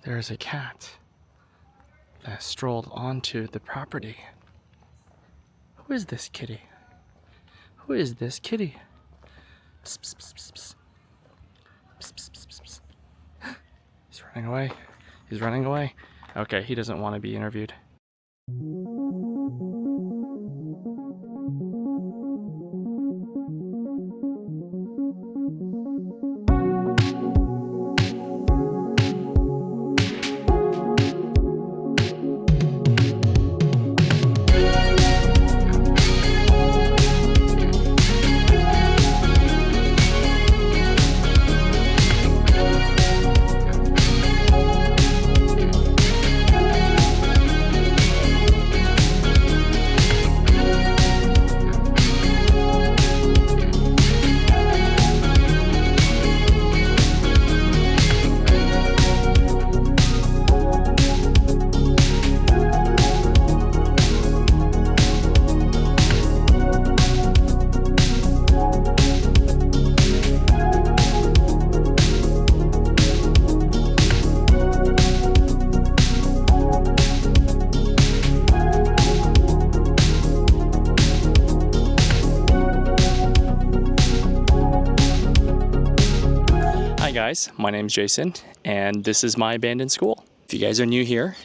There's a cat that strolled onto the property. Who is this kitty? Who is this kitty? Psst, psst, psst, psst, psst. Psst, psst, psst, psst, psst. He's running away. He's running away. Okay, he doesn't want to be interviewed. Hi guys, my name is Jason and this is my abandoned school. If you guys are new here,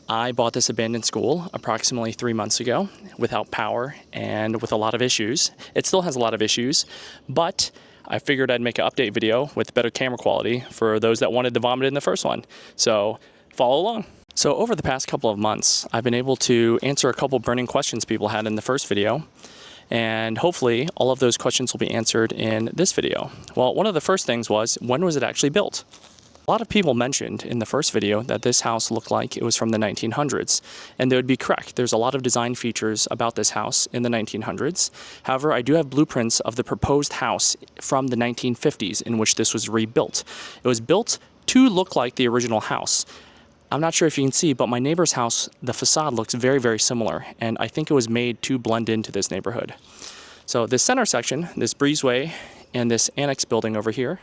I bought this abandoned school approximately 3 months ago without power and with a lot of issues. It still has a lot of issues, but I figured I'd make an update video with better camera quality for those that wanted to vomit in the first one. So follow along. So over the past couple of months, I've been able to answer a couple burning questions people had in the first video. And hopefully all of those questions will be answered in this video. Well, one of the first things was, when was it actually built? A lot of people mentioned in the first video that this house looked like it was from the 1900s, and they would be correct. There's a lot of design features about this house in the 1900s. However, I do have blueprints of the proposed house from the 1950s in which this was rebuilt. It was built to look like the original house. I'm not sure if you can see, but my neighbor's house, the facade looks very, very similar, and I think it was made to blend into this neighborhood. So this center section, this breezeway, and this annex building over here,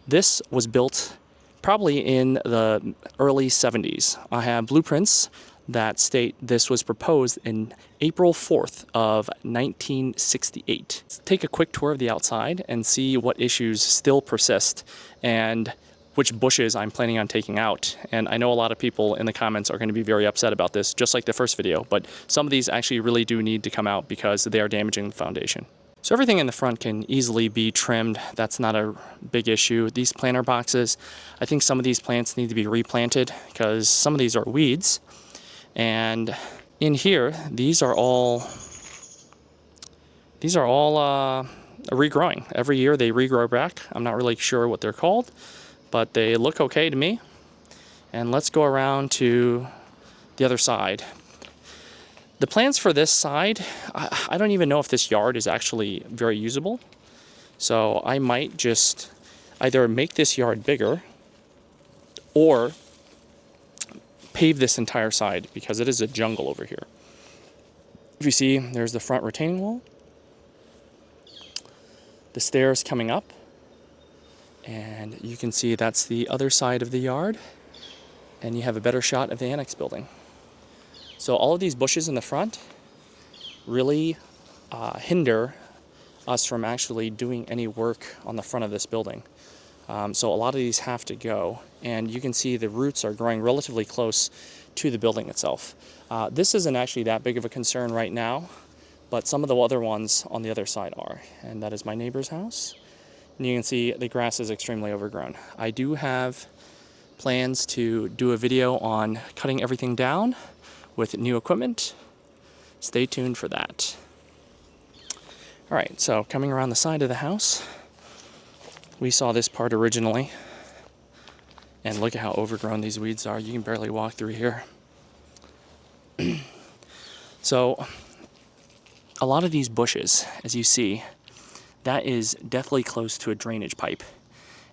this was built probably in the early 70s. I have blueprints that state this was proposed in April 4th of 1968. Let's take a quick tour of the outside and see what issues still persist and which bushes I'm planning on taking out. And I know a lot of people in the comments are going to be very upset about this, just like the first video, but some of these actually really do need to come out because they are damaging the foundation. So everything in the front can easily be trimmed. That's not a big issue. These planter boxes, I think some of these plants need to be replanted because some of these are weeds. And in here, these are all regrowing. Every year they regrow back. I'm not really sure what they're called, but they look okay to me. And let's go around to the other side. The plans for this side, I don't even know if this yard is actually very usable. So I might just either make this yard bigger or pave this entire side because it is a jungle over here. If you see, there's the front retaining wall, the stairs coming up, and you can see that's the other side of the yard, and you have a better shot of the annex building. So all of these bushes in the front really hinder us from actually doing any work on the front of this building. So a lot of these have to go, and you can see the roots are growing relatively close to the building itself. This isn't actually that big of a concern right now, but some of the other ones on the other side are, and that is my neighbor's house. And you can see the grass is extremely overgrown. I do have plans to do a video on cutting everything down with new equipment. Stay tuned for that. All right, so coming around the side of the house, we saw this part originally, and look at how overgrown these weeds are. You can barely walk through here. So a lot of these bushes, as you see, that is deathly close to a drainage pipe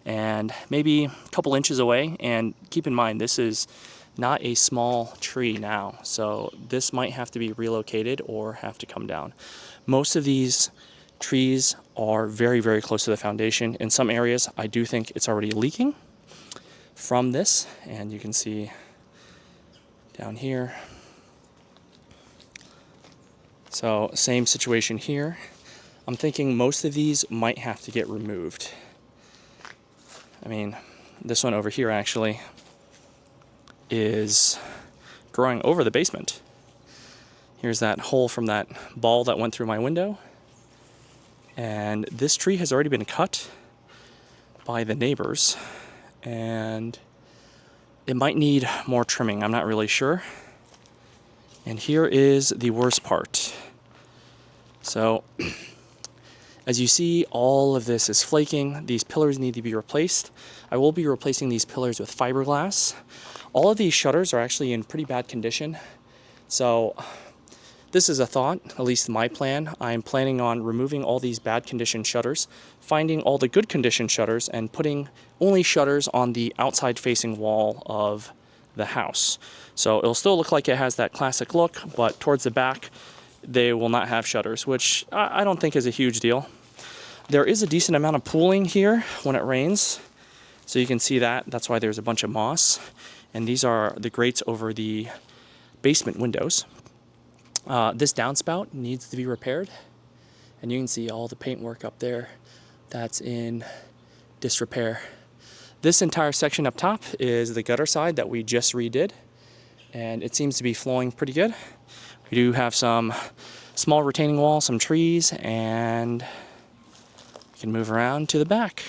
and maybe a couple inches away. And keep in mind, this is not a small tree now, so this might have to be relocated or have to come down. Most of these trees are very, very close to the foundation. In some areas, I do think it's already leaking, from this, and you can see down here. So same situation here. I'm thinking most of these might have to get removed. I mean, this one over here actually is growing over the basement. Here's that hole from that ball that went through my window. And this tree has already been cut by the neighbors, and it might need more trimming. I'm not really sure. And here is the worst part. So, as you see, all of this is flaking. These pillars need to be replaced. I will be replacing these pillars with fiberglass. All of these shutters are actually in pretty bad condition. So, this is a thought, at least my plan. I'm planning on removing all these bad condition shutters, finding all the good condition shutters, and putting only shutters on the outside facing wall of the house. So it'll still look like it has that classic look, but towards the back, they will not have shutters, which I don't think is a huge deal. There is a decent amount of pooling here when it rains. So you can see that. That's why there's a bunch of moss. And these are the grates over the basement windows. This downspout needs to be repaired. And you can see all the paintwork up there that's in disrepair. This entire section up top is the gutter side that we just redid, and it seems to be flowing pretty good. We do have some small retaining wall, some trees, and we can move around to the back.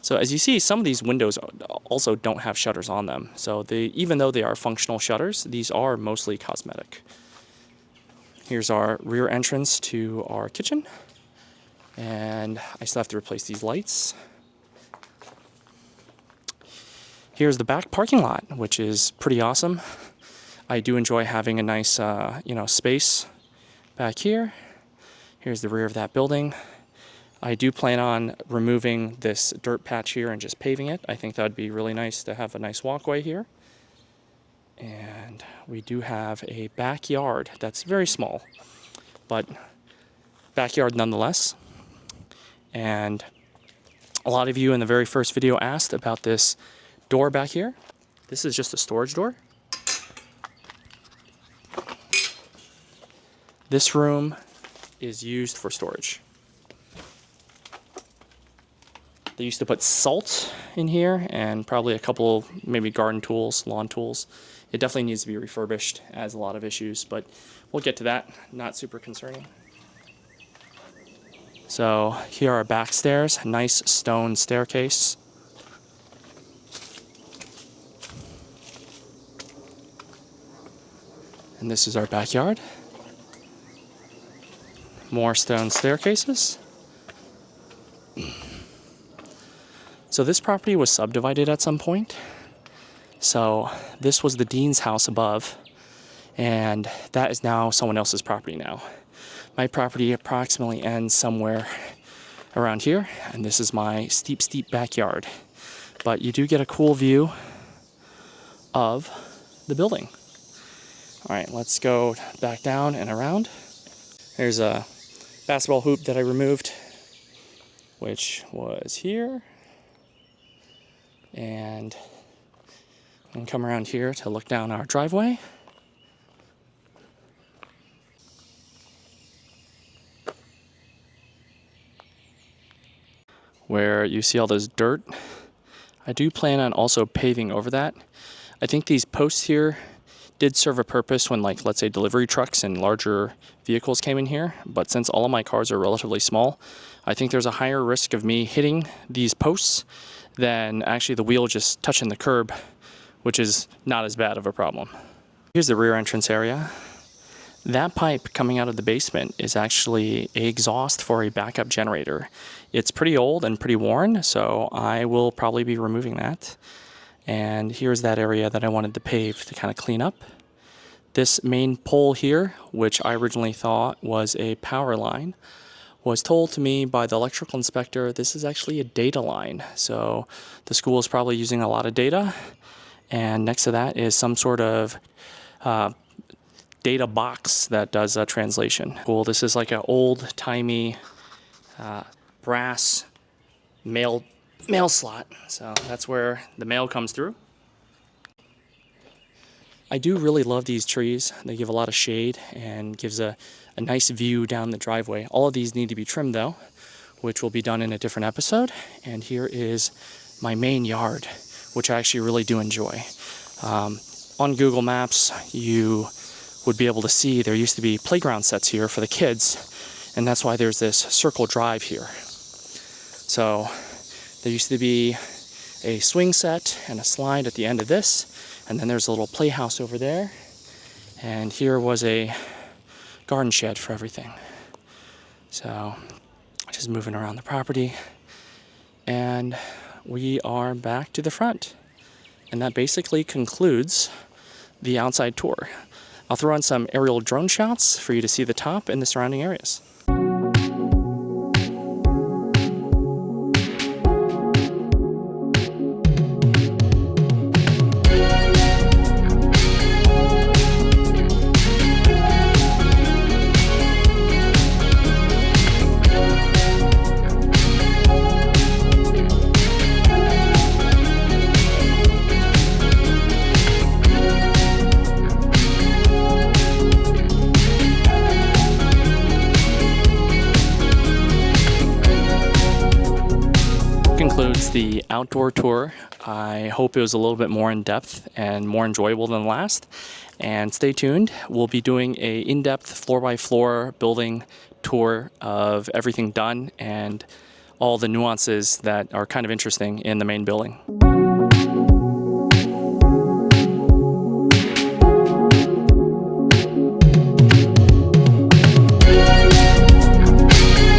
So as you see, some of these windows also don't have shutters on them. So even though they are functional shutters, these are mostly cosmetic. Here's our rear entrance to our kitchen, and I still have to replace these lights. Here's the back parking lot, which is pretty awesome. I do enjoy having a nice, space back here. Here's the rear of that building. I do plan on removing this dirt patch here and just paving it. I think that would be really nice to have a nice walkway here. And we do have a backyard that's very small, but backyard nonetheless. And a lot of you in the very first video asked about this door back here. This is just a storage door. This room is used for storage. They used to put salt in here and probably a couple maybe garden tools, lawn tools. It definitely needs to be refurbished, has a lot of issues, but we'll get to that. Not super concerning. So here are back stairs, nice stone staircase. And this is our backyard. More stone staircases. So this property was subdivided at some point. So this was the dean's house above, and that is now someone else's property now. My property approximately ends somewhere around here, and this is my steep, steep backyard. But you do get a cool view of the building. All right, let's go back down and around. There's a basketball hoop that I removed, which was here. And come around here to look down our driveway. Where you see all this dirt. I do plan on also paving over that. I think these posts here did serve a purpose when, like, let's say delivery trucks and larger vehicles came in here, but since all of my cars are relatively small, I think there's a higher risk of me hitting these posts than actually the wheel just touching the curb, which is not as bad of a problem. Here's the rear entrance area. That pipe coming out of the basement is actually a exhaust for a backup generator. It's pretty old and pretty worn, so I will probably be removing that. And here's that area that I wanted to pave to kind of clean up. This main pole here, which I originally thought was a power line, was told to me by the electrical inspector this is actually a data line. So the school is probably using a lot of data, and next to that is some sort of data box that does a translation. Cool. This is like an old-timey brass mail mail slot. So that's where the mail comes through. I do really love these trees. They give a lot of shade and gives a nice view down the driveway. All of these need to be trimmed though, which will be done in a different episode. And here is my main yard, which I actually really do enjoy. On Google Maps, you would be able to see there used to be playground sets here for the kids, and that's why there's this circle drive here. So there used to be a swing set and a slide at the end of this, and then there's a little playhouse over there, and here was a garden shed for everything. So just moving around the property, and we are back to the front. And that basically concludes the outside tour. I'll throw in some aerial drone shots for you to see the top and the surrounding areas. Concludes the outdoor tour. I hope it was a little bit more in depth and more enjoyable than the last. And stay tuned. We'll be doing a in-depth floor-by-floor building tour of everything done and all the nuances that are kind of interesting in the main building.